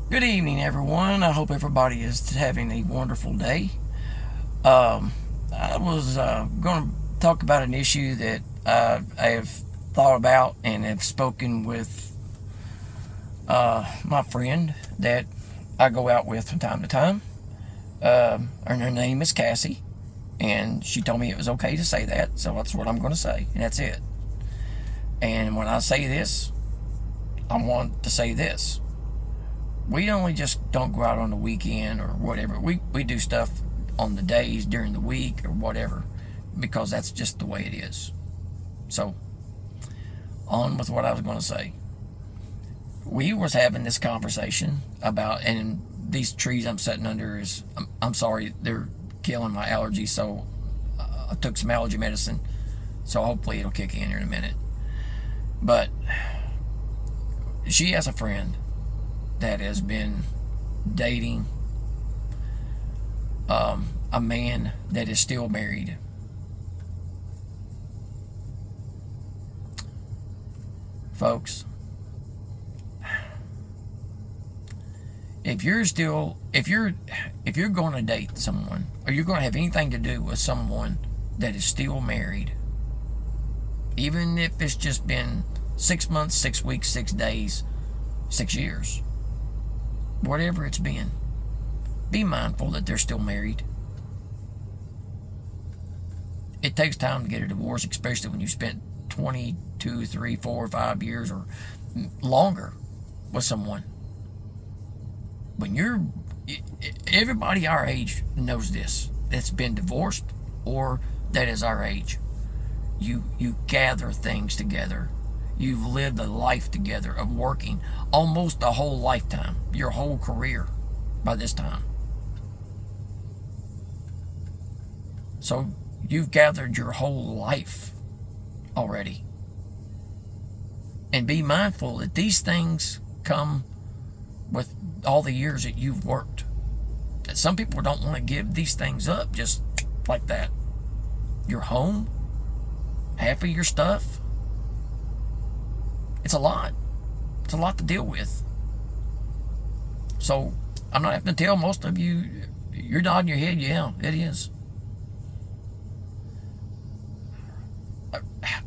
Good evening, everyone. I hope everybody is having a wonderful day. I was going to talk about an issue that I have thought about and have spoken with my friend that I go out with from time to time. And her name is Cassie, and she told me it was okay to say that, so that's what I'm going to say, and that's it. And when I say this, I want to say this. We only just don't go out on the weekend or whatever. We do stuff on the days during the week or whatever because that's just the way it is. So, on with what I was going to say. We was having this conversation about, and these trees I'm sitting under is, I'm sorry, they're killing my allergies, so I took some allergy medicine, so hopefully it'll kick in here in a minute. But she has a friend that has been dating a man that is still married. Folks, if you're going to date someone or you're going to have anything to do with someone that is still married, even if it's just been 6 months, 6 weeks, 6 days, 6 years, whatever it's been, be mindful that they're still married. It takes time to get a divorce, especially when you spent 22, 3, 4, 5 years or longer with someone. When you're, everybody our age knows this, that's been divorced or that is our age. You gather things together. You've lived a life together of working almost a whole lifetime, your whole career by this time. So you've gathered your whole life already. And be mindful that these things come with all the years that you've worked. That some people don't want to give these things up just like that. Your home, half of your stuff. It's a lot. It's a lot to deal with. So I'm not having to tell most of you, you're nodding your head, yeah, it is.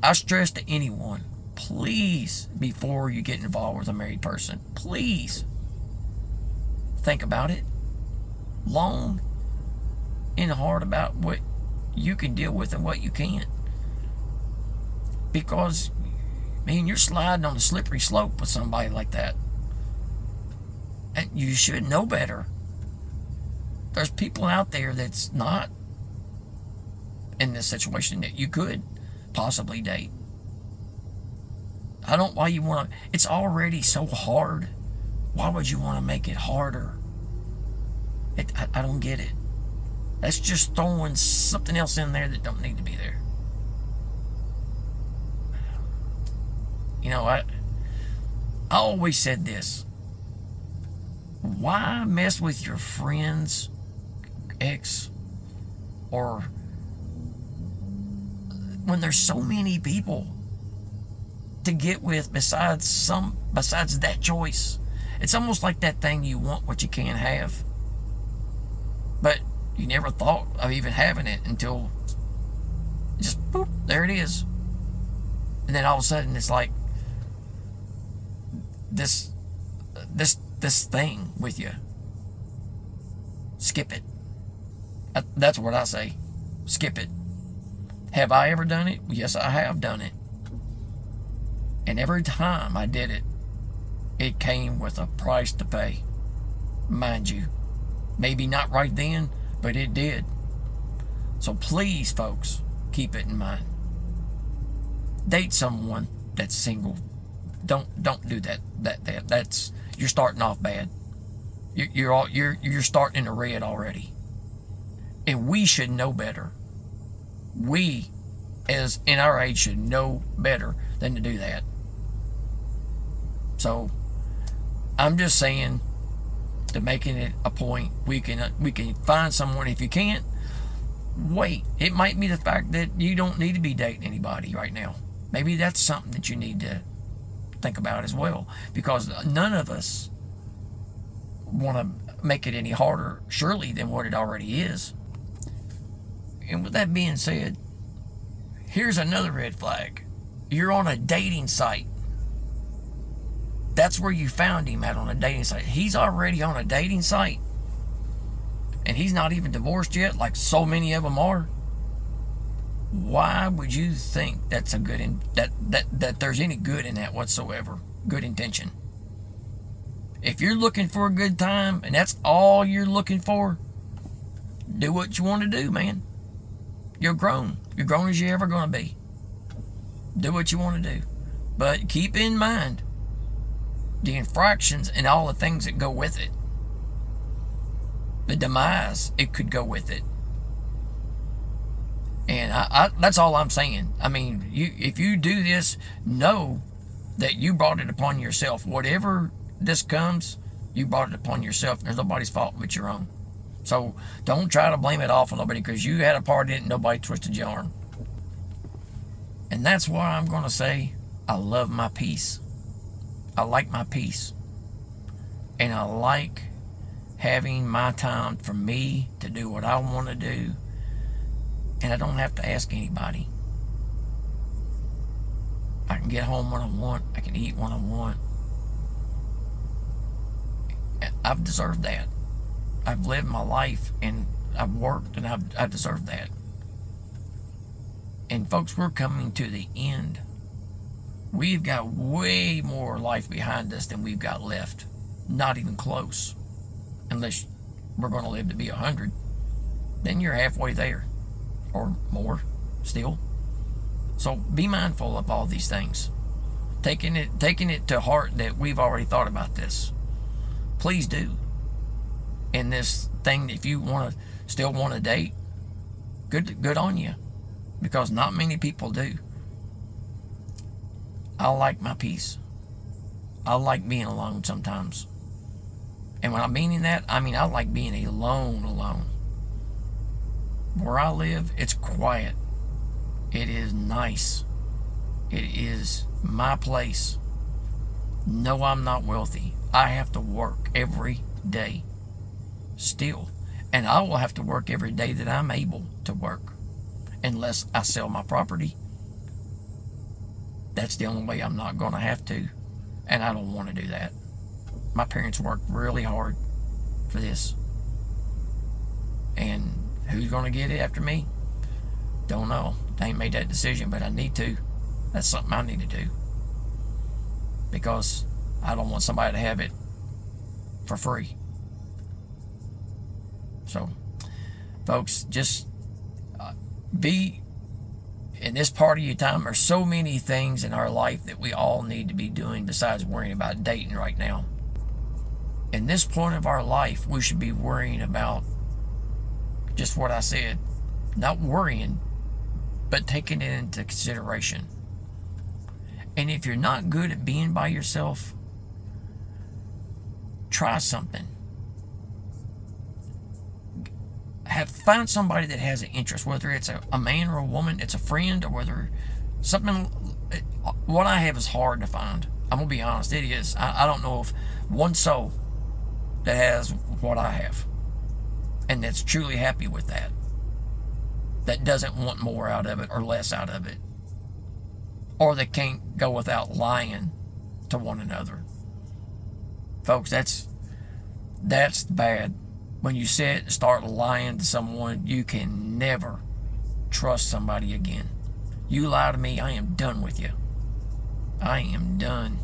I stress to anyone, please, before you get involved with a married person, please think about it long and hard about what you can deal with and what you can't. Because, man, you're sliding on a slippery slope with somebody like that. And you should know better. There's people out there that's not in this situation that you could possibly date. I don't why you want to. It's already so hard. Why would you want to make it harder? I don't get it. That's just throwing something else in there that don't need to be there. You know, I always said this. Why mess with your friend's ex or when there's so many people to get with besides that choice? It's almost like that thing, you want what you can't have. But you never thought of even having it until just boop, there it is. And then all of a sudden it's like this thing with you. Skip it. That's what I say. Skip it. Have I ever done it? Yes, I have done it. And every time I did it, it came with a price to pay. Mind you. Maybe not right then, but it did. So please, folks, keep it in mind. Date someone that's single. Don't do that. That's you're starting off bad. You're starting in the red already. And we should know better. We, as in our age, should know better than to do that. So I'm just saying, to making it a point, we can find someone. If you can't, wait. It might be the fact that you don't need to be dating anybody right now. Maybe that's something that you need to think about as well, because none of us want to make it any harder, surely, than what it already is. And with that being said, here's another red flag. You're on a dating site. That's where you found him at, on a dating site. He's already on a dating site. And he's not even divorced yet, like so many of them are. Why would you think that's a good that there's any good in that whatsoever? Good intention. If you're looking for a good time and that's all you're looking for, do what you want to do, man. You're grown. You're grown as you're ever going to be. Do what you want to do. But keep in mind the infractions and all the things that go with it. The demise, it could go with it. And I that's all I'm saying. I mean, if you do this, know that you brought it upon yourself. Whatever this comes, you brought it upon yourself. There's nobody's fault but your own. So don't try to blame it off on nobody, because you had a part in it and nobody twisted your arm. And that's why I'm going to say I love my peace. I like my peace. And I like having my time for me to do what I want to do. And I don't have to ask anybody. I can get home when I want. I can eat when I want. I've deserved that. I've lived my life and I've worked and I've deserved that. And folks, we're coming to the end. We've got way more life behind us than we've got left. Not even close. Unless we're going to live to be 100. Then you're halfway there. Or more still. So be mindful of all these things. Taking it to heart that we've already thought about this. Please do. And this thing, if you still want to date, good on you. Because not many people do. I like my peace. I like being alone sometimes. And when I'm meaning that, I mean I like being alone. Where I live, it's quiet. It is nice. It is my place. No, I'm not wealthy. I have to work every day. Still. And I will have to work every day that I'm able to work. Unless I sell my property. That's the only way I'm not going to have to. And I don't want to do that. My parents worked really hard for this. And who's going to get it after me? Don't know. I ain't made that decision, but I need to. That's something I need to do. Because I don't want somebody to have it for free. So, folks, just be in this part of your time. There's so many things in our life that we all need to be doing besides worrying about dating right now. In this point of our life, we should be worrying about just what I said. Not worrying, but taking it into consideration. And if you're not good at being by yourself, try something. Find somebody that has an interest, whether it's a man or a woman, it's a friend, or whether something. What I have is hard to find. I'm gonna be honest, it is. I don't know of one soul that has what I have, and that's truly happy with that. That doesn't want more out of it or less out of it, or that can't go without lying to one another. Folks, that's bad. When you sit and start lying to someone, you can never trust somebody again. You lie to me, I am done with you. I am done.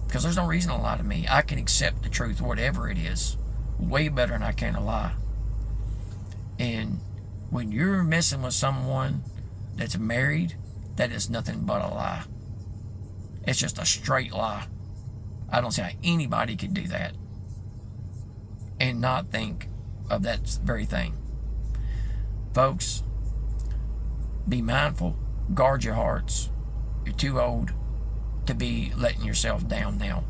Because there's no reason to lie to me. I can accept the truth, whatever it is, way better than I can a lie. And when you're messing with someone that's married, that is nothing but a lie. It's just a straight lie. I don't see how anybody could do that and not think of that very thing. Folks, be mindful. Guard your hearts. You're too old to be letting yourself down now.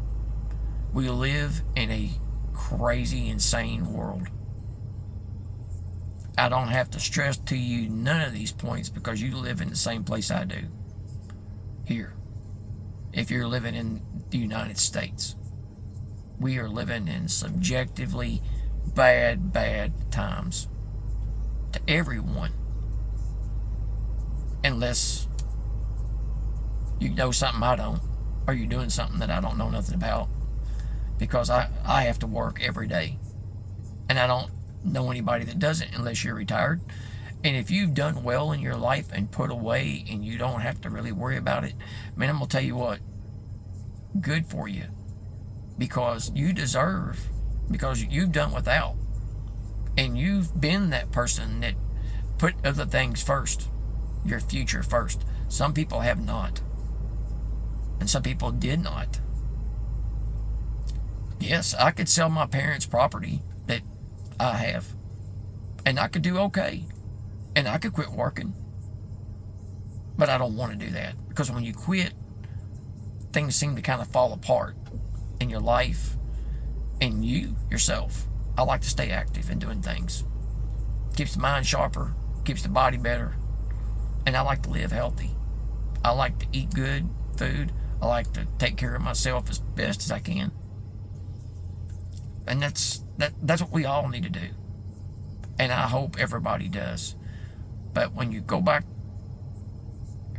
We live in a crazy, insane world. I don't have to stress to you none of these points because you live in the same place I do. Here. If you're living in the United States. We are living in subjectively bad times to everyone. Unless you know something I don't, or you're doing something that I don't know nothing about. Because I have to work every day. And I don't know anybody that doesn't unless you're retired. And if you've done well in your life and put away and you don't have to really worry about it, man, I'm going to tell you what, good for you. Because you deserve, because you've done without. And you've been that person that put other things first, your future first. Some people have not. And some people did not. Yes, I could sell my parents' property that I have. And I could do okay. And I could quit working. But I don't want to do that. Because when you quit, things seem to kind of fall apart in your life and you yourself. I like to stay active in doing things. Keeps the mind sharper, keeps the body better. And I like to live healthy. I like to eat good food. I like to take care of myself as best as I can. And that's what we all need to do. And I hope everybody does. But when you go back,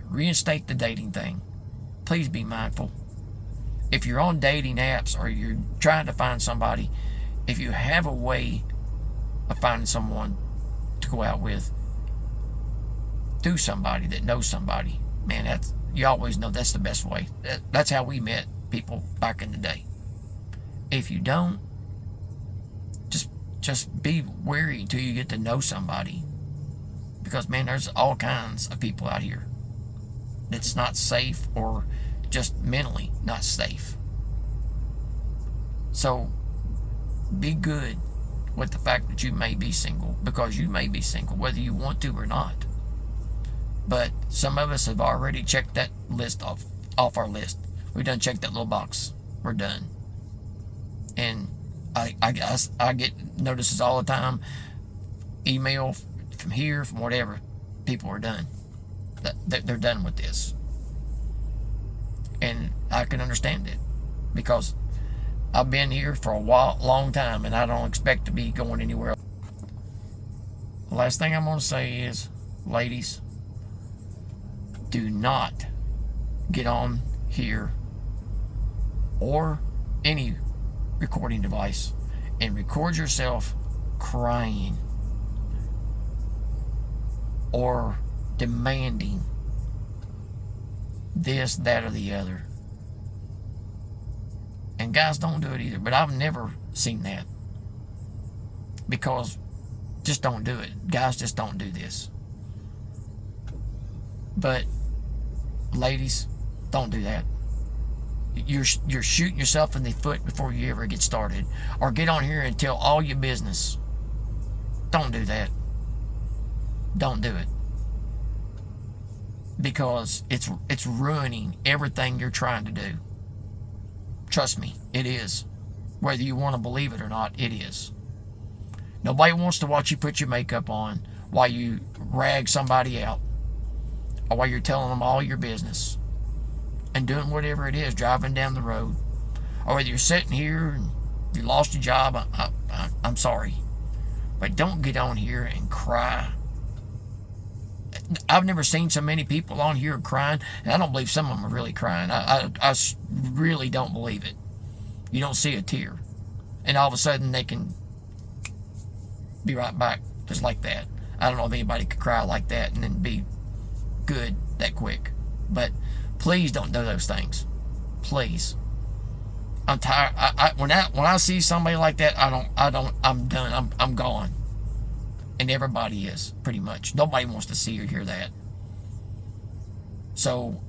reinstate the dating thing, please be mindful. If you're on dating apps or you're trying to find somebody, if you have a way of finding someone to go out with, do somebody that knows somebody. Man, you always know that's the best way. That's how we met people back in the day. If you don't, just be wary until you get to know somebody. Because, man, there's all kinds of people out here that's not safe or just mentally not safe. So, be good with the fact that you may be single, because you may be single, whether you want to or not. But some of us have already checked that list off our list. We done checked that little box. We're done. And I guess I get notices all the time, email from here, from whatever. People are done. They're done with this. And I can understand it, because I've been here for a long time, and I don't expect to be going anywhere else. The last thing I'm going to say is, ladies, do not get on here or any recording device and record yourself crying or demanding this, that, or the other. And guys don't do it either, but I've never seen that. Because just don't do it. Guys just don't do this. But ladies, don't do that. You're shooting yourself in the foot before you ever get started. Or get on here and tell all your business. Don't do that. Don't do it. Because it's ruining everything you're trying to do. Trust me, it is. Whether you want to believe it or not, it is. Nobody wants to watch you put your makeup on while you rag somebody out, or while you're telling them all your business and doing whatever it is, driving down the road, or whether you're sitting here and you lost your job. I'm sorry, but don't get on here and cry. I've never seen so many people on here crying, and I don't believe some of them are really crying. I really don't believe it. You don't see a tear, and all of a sudden they can be right back just like that. I don't know if anybody could cry like that and then be good that quick. But please don't do those things. Please. I'm tired. When I see somebody like that, I'm done. I'm gone. And everybody is, pretty much. Nobody wants to see or hear that. So,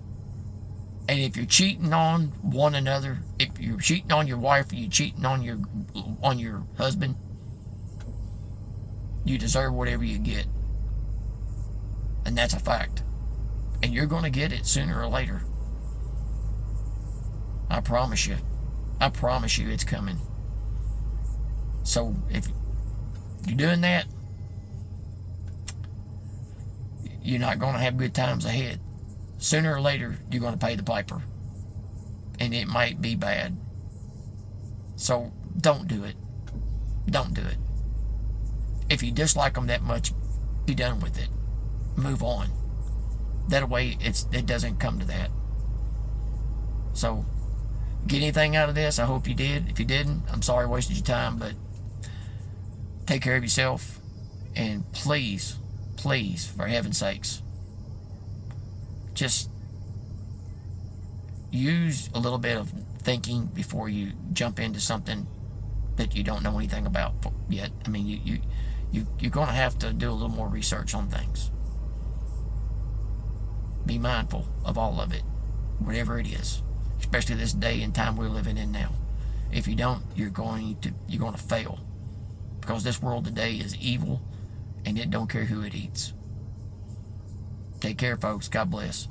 and if you're cheating on one another, if you're cheating on your wife or you're cheating on your husband, you deserve whatever you get. And that's a fact. And you're going to get it sooner or later. I promise you. I promise you it's coming. So if you're doing that, you're not going to have good times ahead. Sooner or later, you're going to pay the piper. And it might be bad. So don't do it. Don't do it. If you dislike them that much, be done with it. Move on. That way it doesn't come to that. So, get anything out of this? I hope you did. If you didn't, I'm sorry I wasted your time, but take care of yourself. And please, please, for heaven's sakes, just use a little bit of thinking before you jump into something that you don't know anything about yet. I mean, you're going to have to do a little more research on things. Be mindful of all of it, whatever it is, especially this day and time we're living in now. If you don't, you're going to fail, because this world today is evil, and it don't care who it eats. Take care, folks. God bless.